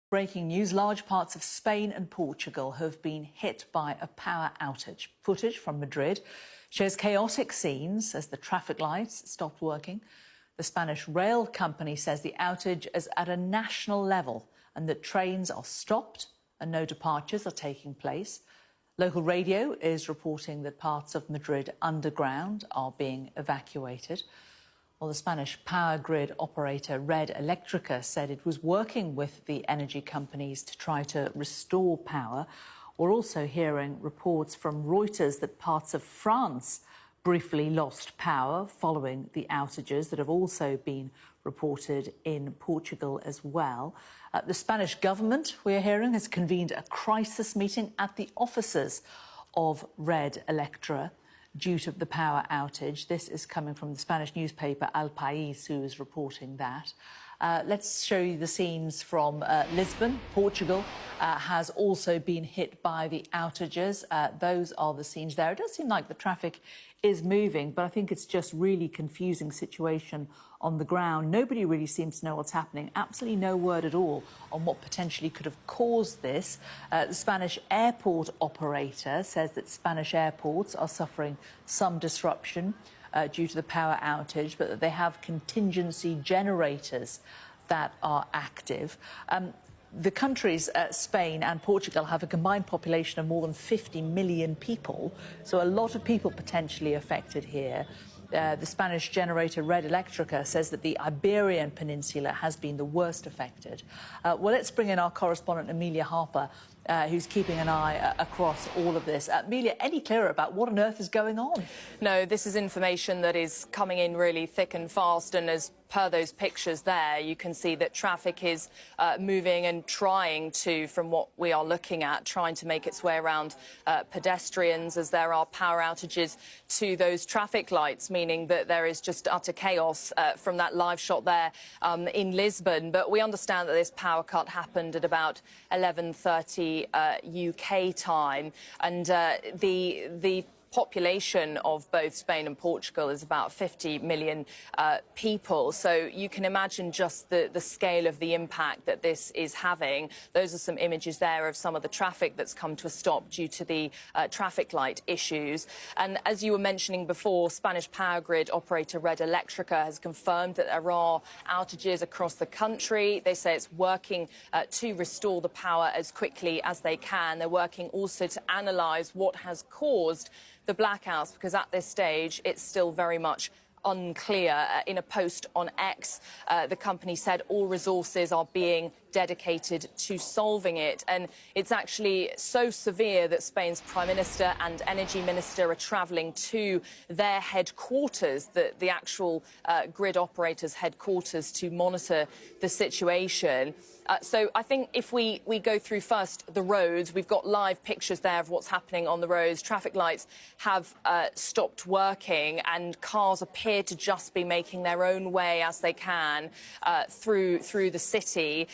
Breaking news, large parts of Spain and Portugal have been hit by a power outage. Footage from Madrid shows chaotic scenes as the traffic lights stopped working. The Spanish rail company says the outage is at a national level and that trains are stopped and no departures are taking place. Local radio is reporting that parts of Madrid underground are being evacuated. Well, the Spanish power grid operator Red Eléctrica said it was working with the energy companies to try to restore power. We're also hearing reports from Reuters that parts of France briefly lost power following the outages that have also been reported in Portugal as well. The Spanish government, we're hearing, has convened a crisis meeting at the offices of Red Eléctrica due to the power outage. This is coming from the Spanish newspaper El País, who is reporting that. Let's show you the scenes from Lisbon. Portugal has also been hit by the outages. Those are the scenes there. It does seem like the traffic is moving, but I think it's just really confusing situation on the ground. Nobody really seems to know what's happening. Absolutely no word at all on what potentially could have caused this. The Spanish airport operator says that Spanish airports are suffering some disruption due to the power outage, but that they have contingency generators that are active. The countries, Spain and Portugal, have a combined population of more than 50 million people, so a lot of people potentially affected here. The Spanish generator Red Eléctrica says that the Iberian Peninsula has been the worst affected. Well, let's bring in our correspondent Amelia Harper, who's keeping an eye across all of this. Amelia, any clearer about what on earth is going on? No, this is information that is coming in really thick and fast, and as per those pictures there, you can see that traffic is moving and trying to, from what we are looking at, trying to make its way around pedestrians as there are power outages to those traffic lights, meaning that there is just utter chaos from that live shot there in Lisbon. But we understand that this power cut happened at about 11:30 UK time, and the population of both Spain and Portugal is about 50 million people. So you can imagine just the scale of the impact that this is having. Those are some images there of some of the traffic that's come to a stop due to the traffic light issues. And as you were mentioning before, Spanish power grid operator Red Eléctrica has confirmed that there are outages across the country. They say it's working to restore the power as quickly as they can. They're working also to analyse what has caused the blackouts, because at this stage it's still very much unclear. In a post on X, the company said all resources are being dedicated to solving it. And it's actually so severe that Spain's Prime Minister and Energy Minister are travelling to their headquarters, the actual grid operators' headquarters, to monitor the situation. So I think if we go through first the roads, we've got live pictures there of what's happening on the roads. Traffic lights have stopped working and cars appear to just be making their own way as they can through the city.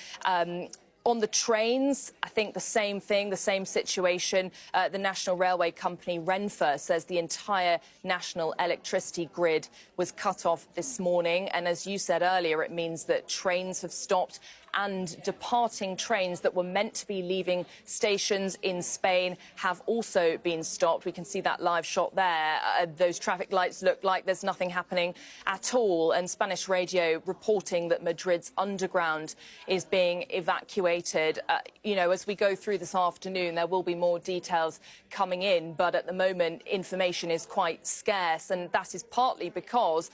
On the trains, I think the same thing, the same situation. The national railway company Renfe says the entire national electricity grid was cut off this morning. And as you said earlier, it means that trains have stopped, and departing trains that were meant to be leaving stations in Spain have also been stopped. We can see that live shot there. Those traffic lights look like there's nothing happening at all. And Spanish radio reporting that Madrid's underground is being evacuated. You know, as we go through this afternoon, there will be more details coming in, but at the moment, information is quite scarce. And that is partly because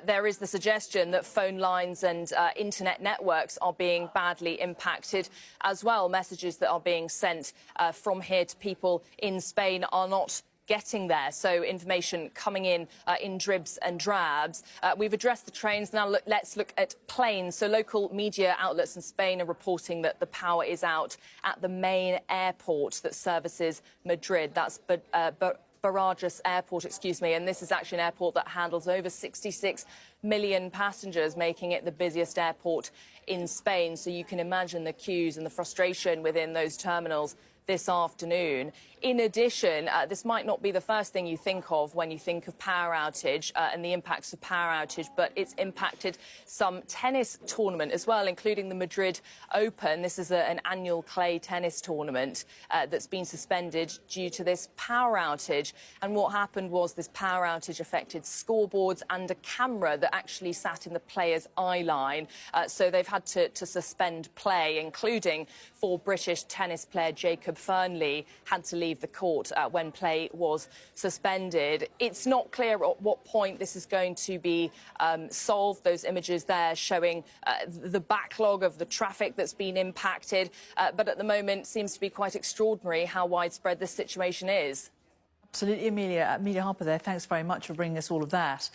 there is the suggestion that phone lines and internet networks are being badly impacted as well. Messages that are being sent from here to people in Spain are not getting there. So information coming in dribs and drabs. We've addressed the trains. Now let's look at planes. So local media outlets in Spain are reporting that the power is out at the main airport that services Madrid. That's Barajas Airport, and this is actually an airport that handles over 66 million passengers, making it the busiest airport in Spain. So you can imagine the queues and the frustration within those terminals this afternoon. In addition, this might not be the first thing you think of when you think of power outage and the impacts of power outage, but it's impacted some tennis tournament as well, including the Madrid Open. This is an annual clay tennis tournament that's been suspended due to this power outage. And what happened was this power outage affected scoreboards and a camera that actually sat in the player's eye line. So they've had to suspend play, including for British tennis player Jacob Fernley had to leave the court when play was suspended. It's not clear at what point this is going to be solved. Those images there showing the backlog of the traffic that's been impacted. But at the moment, seems to be quite extraordinary how widespread this situation is. Absolutely, Amelia. Amelia Harper there, thanks very much for bringing us all of that.